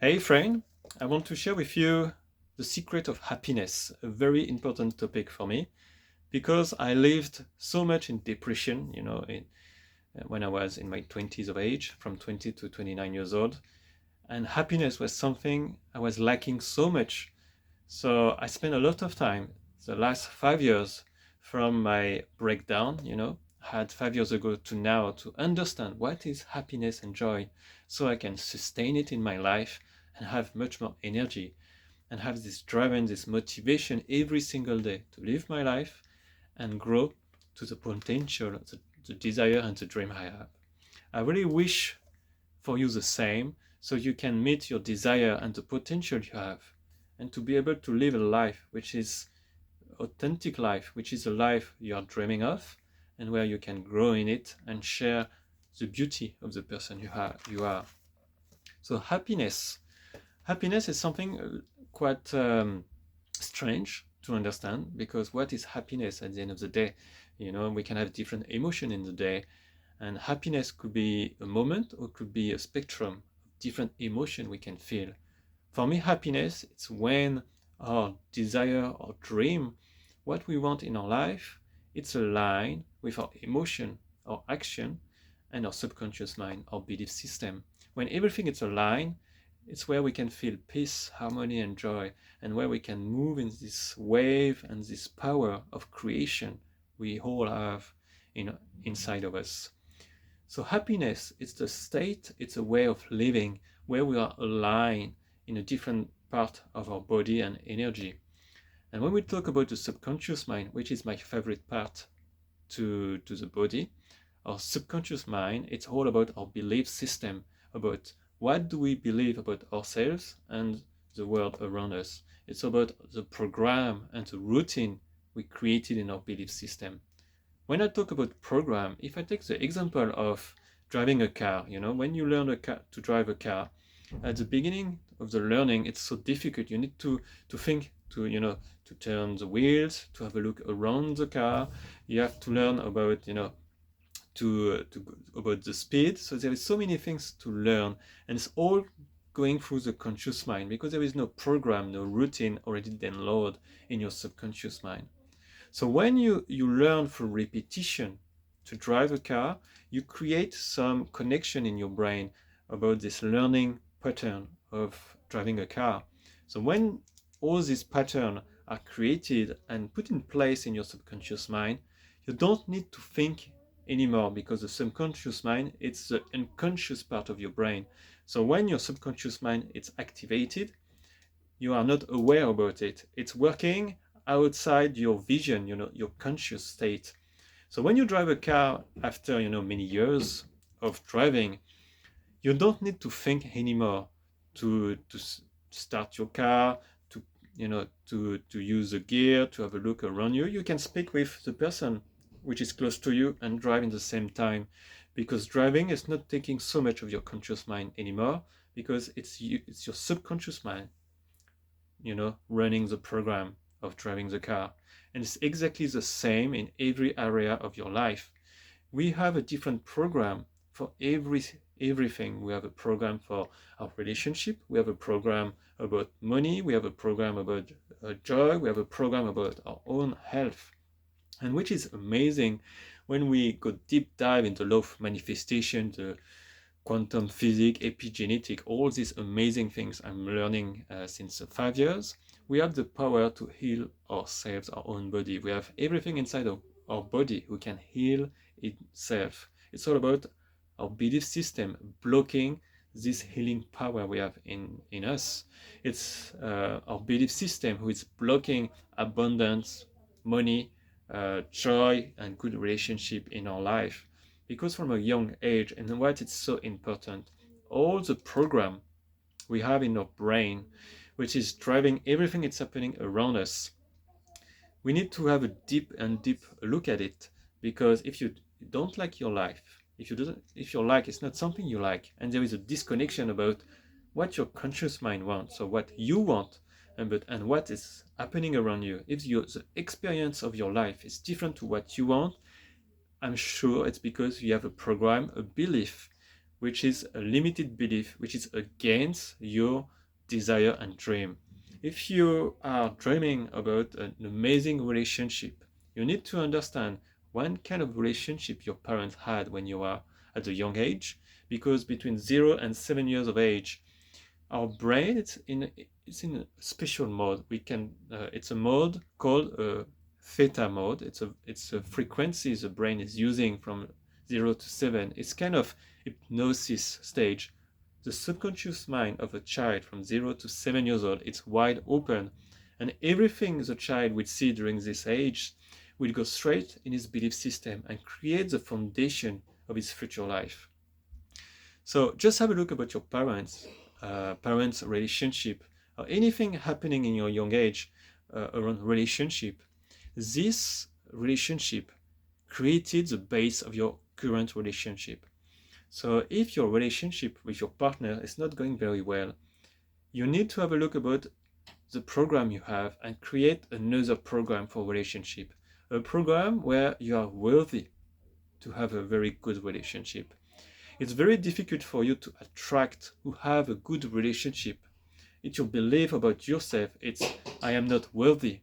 Hey friend, I want to share with you the secret of happiness, a very important topic for me because I lived so much in depression, when I was in my 20s of age, from 20 to 29 years old, and happiness was something I was lacking so much. So I spent a lot of time the last 5 years from my breakdown, had 5 years ago to now to understand what is happiness and joy so I can sustain it in my life and have much more energy and have this drive and this motivation every single day to live my life and grow to the potential, the desire and the dream I have. I really wish for you the same so you can meet your desire and the potential you have and to be able to live a life which is authentic life, which is a life you are dreaming of and where you can grow in it and share the beauty of the person you are. So happiness is something quite strange to understand because what is happiness at the end of the day? We can have different emotion in the day, and happiness could be a moment or could be a spectrum of different emotion we can feel. For me, happiness it's when our desire or dream, what we want in our life, it's aligned with our emotion, our action, and our subconscious mind, our belief system. When everything is aligned, it's where we can feel peace, harmony, and joy, and where we can move in this wave and this power of creation we all have inside of us. So happiness is the state, it's a way of living where we are aligned in a different part of our body and energy. And when we talk about the subconscious mind, which is my favorite part to the body, our subconscious mind, it's all about our belief system, about what do we believe about ourselves and the world around us. It's about the program and the routine we created in our belief system. When I talk about program, if I take the example of driving a car, when you learn to drive a car, at the beginning of the learning, it's so difficult. You need to think to turn the wheels, to have a look around the car. You have to learn about about the speed. So there is so many things to learn, and it's all going through the conscious mind because there is no program, no routine already downloaded in your subconscious mind. So when you learn through repetition to drive a car, you create some connection in your brain about this learning pattern of driving a car. So when all these patterns are created and put in place in your subconscious mind, you don't need to think anymore because the subconscious mind it's the unconscious part of your brain. So when your subconscious mind is activated, you are not aware about it. It's working outside your vision, your conscious state. So when you drive a car after, many years of driving, you don't need to think anymore to start your car, to use the gear, to have a look around you. You can speak with the person which is close to you and drive in the same time because driving is not taking so much of your conscious mind anymore because it's your subconscious mind running the program of driving the car. And it's exactly the same in every area of your life. We have a different program for everything. We have a program for our relationship. We have a program about money. We have a program about joy. We have a program about our own health. And which is amazing when we go deep dive into law of manifestation, the quantum physics, epigenetic, all these amazing things I'm learning since 5 years, we have the power to heal ourselves, our own body. We have everything inside of our body who can heal itself. It's all about our belief system blocking this healing power we have in us. It's our belief system who is blocking abundance, money, joy, and good relationship in our life because from a young age, and what is so important, all the program we have in our brain, which is driving everything that's happening around us, we need to have a deep look at it. Because if you don't like your life, if your life is not something you like, and there is a disconnection about what your conscious mind wants or what you want, and what is happening around you, if the experience of your life is different to what you want, I'm sure it's because you have a program, a belief, which is a limited belief, which is against your desire and dream. If you are dreaming about an amazing relationship, you need to understand what kind of relationship your parents had when you are at a young age, because between 0 and 7 years of age, our brain it's in a special mode. It's a mode called theta mode. It's a frequency the brain is using from 0 to 7. It's kind of hypnosis stage. The subconscious mind of a child from 0 to 7 years old, it's wide open, and everything the child will see during this age will go straight in his belief system and create the foundation of his future life. So just have a look about your parents' relationship, or anything happening in your young age around relationship. This relationship created the base of your current relationship. So if your relationship with your partner is not going very well, you need to have a look about the program you have and create another program for relationship. A program where you are worthy to have a very good relationship. It's very difficult for you to attract who have a good relationship. It's your belief about yourself. It's I am not worthy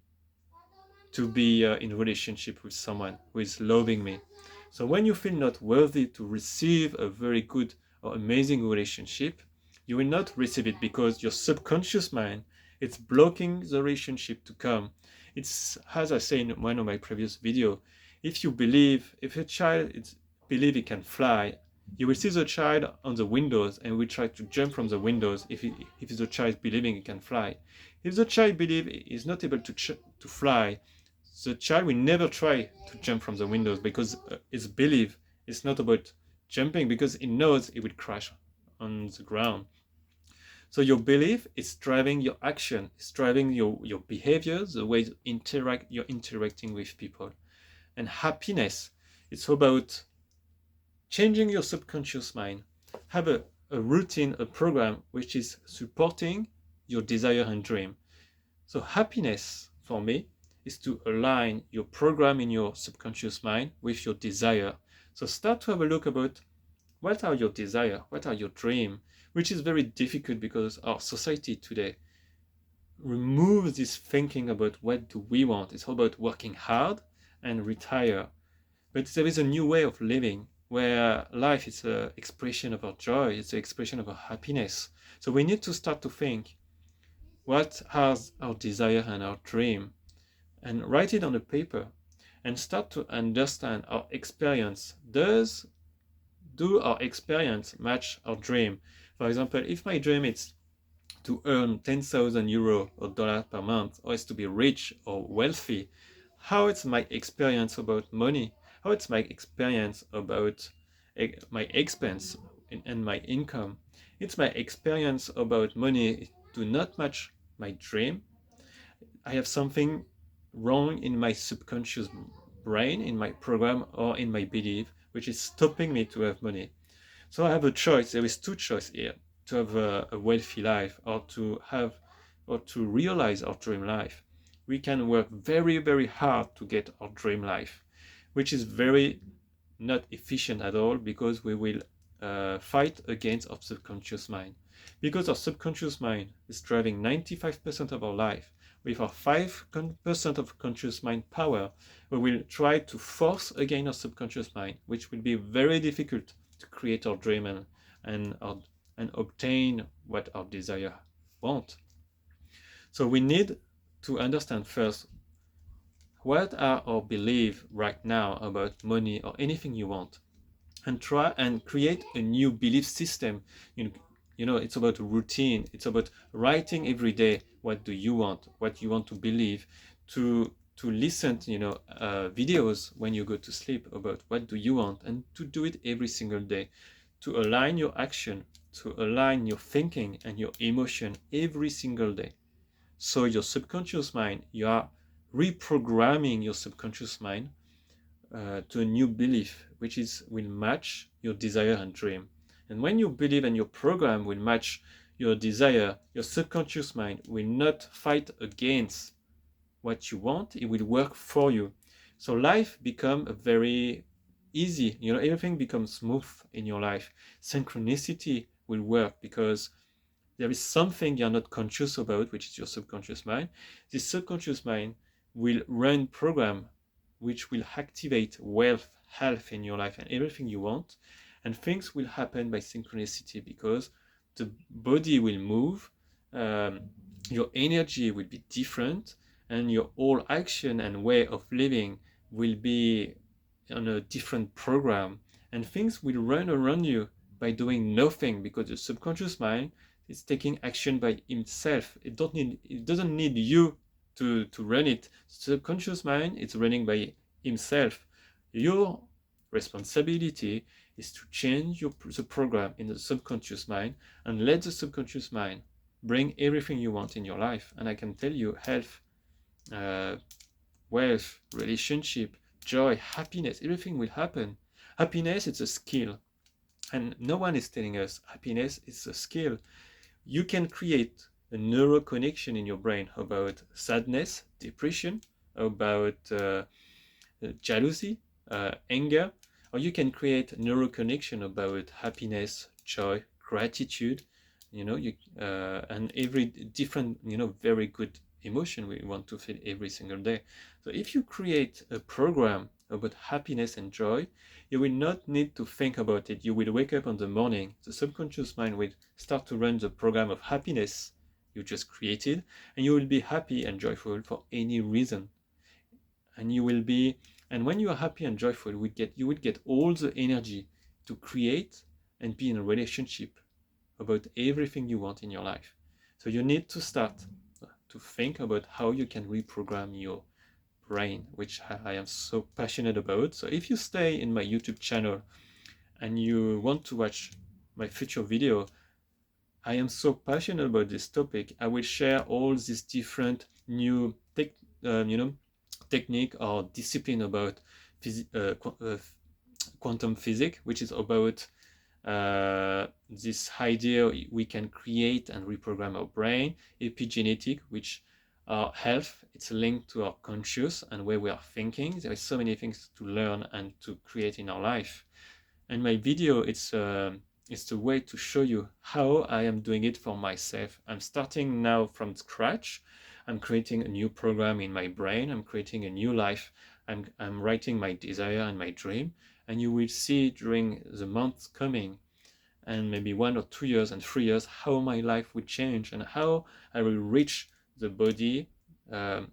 to be in relationship with someone who is loving me. So when you feel not worthy to receive a very good or amazing relationship, you will not receive it because your subconscious mind it's blocking the relationship to come. It's as I say in one of my previous video. If a child believe it can fly, you will see the child on the windows and will try to jump from the windows if the child believing it can fly. If the child believe is not able to fly, the child will never try to jump from the windows because his belief is not about jumping because it knows it will crash on the ground. So your belief is driving your action, it's driving your behavior, the way you're interacting with people. And happiness, it's about changing your subconscious mind. Have a routine, a program which is supporting your desire and dream. So happiness for me is to align your program in your subconscious mind with your desire. So start to have a look about what are your desire, what are your dream, which is very difficult because our society today removes this thinking about what do we want. It's all about working hard and retire. But there is a new way of living where life is an expression of our joy, it's an expression of our happiness. So we need to start to think what are our desire and our dream and write it on a paper and start to understand our experience. Do our experience match our dream? For example, if my dream is to earn 10,000 euro or dollars per month, or is to be rich or wealthy, how it's my experience about money? How it's my experience about my expense and my income? It's my experience about money do not match my dream. I have something wrong in my subconscious brain, in my program, or in my belief, which is stopping me to have money. So I have a choice. There is two choices here: to have a wealthy life, or to realize our dream life. We can work very, very hard to get our dream life, which is very not efficient at all because we will fight against our subconscious mind. Because our subconscious mind is driving 95% of our life. With our 5% of conscious mind power, we will try to force again our subconscious mind, which will be very difficult to create our dream and obtain what our desire want. So we need to understand first what are our beliefs right now about money or anything you want, and try and create a new belief system. It's about routine. It's about writing every day what do you want, what you want to believe, to listen to videos when you go to sleep about what do you want, and to do it every single day, to align your action, to align your thinking and your emotion every single day. So your subconscious mind, you are reprogramming your subconscious mind to a new belief which will match your desire and dream. And when you believe and your program will match your desire, your subconscious mind will not fight against what you want, it will work for you. So life become a very easy, you know, everything becomes smooth in your life. Synchronicity will work because there is something you're not conscious about, which is your subconscious mind. This subconscious mind will run program which will activate wealth, health in your life and everything you want. And things will happen by synchronicity because the body will move, um, your energy will be different, and your whole action and way of living will be on a different program. And things will run around you by doing nothing because the subconscious mind is taking action by himself. It doesn't need you to run it. Subconscious mind is running by himself. Your responsibility is to change the program in the subconscious mind and let the subconscious mind bring everything you want in your life. And I can tell you, health, uh, wealth, relationship, joy, happiness, everything will happen. Happiness is a skill, and no one is telling us happiness is a skill. You can create a neural connection in your brain about sadness, depression, about jealousy, anger, or you can create neural connection about happiness, joy, gratitude, you know, and every different, you know, very good emotion we want to feel every single day. So if you create a program about happiness and joy, you will not need to think about it. You will wake up in the morning, the subconscious mind will start to run the program of happiness you just created, and you will be happy and joyful for any reason. And you will be, and when you are happy and joyful, you will get all the energy to create and be in a relationship about everything you want in your life. So you need to start to think about how you can reprogram your brain, which I am so passionate about. So if you stay in my YouTube channel and you want to watch my future video, I am so passionate about this topic. I will share all these different new you know, technique or discipline about quantum physics, which is about this idea we can create and reprogram our brain, epigenetic, which our health, it's linked to our conscious and where we are thinking. There is so many things to learn and to create in our life. And my video, it's the way to show you how I am doing it for myself. I'm starting now from scratch. I'm creating a new program in my brain. I'm creating a new life. I'm writing my desire and my dream. And you will see during the months coming, and maybe 1 or 2 years and 3 years, how my life will change and how I will reach the body, um,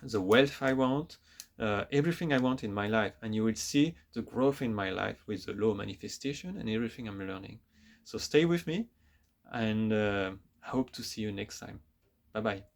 the wealth I want, everything I want in my life. And you will see the growth in my life with the law manifestation and everything I'm learning. So stay with me, and I hope to see you next time. Bye bye.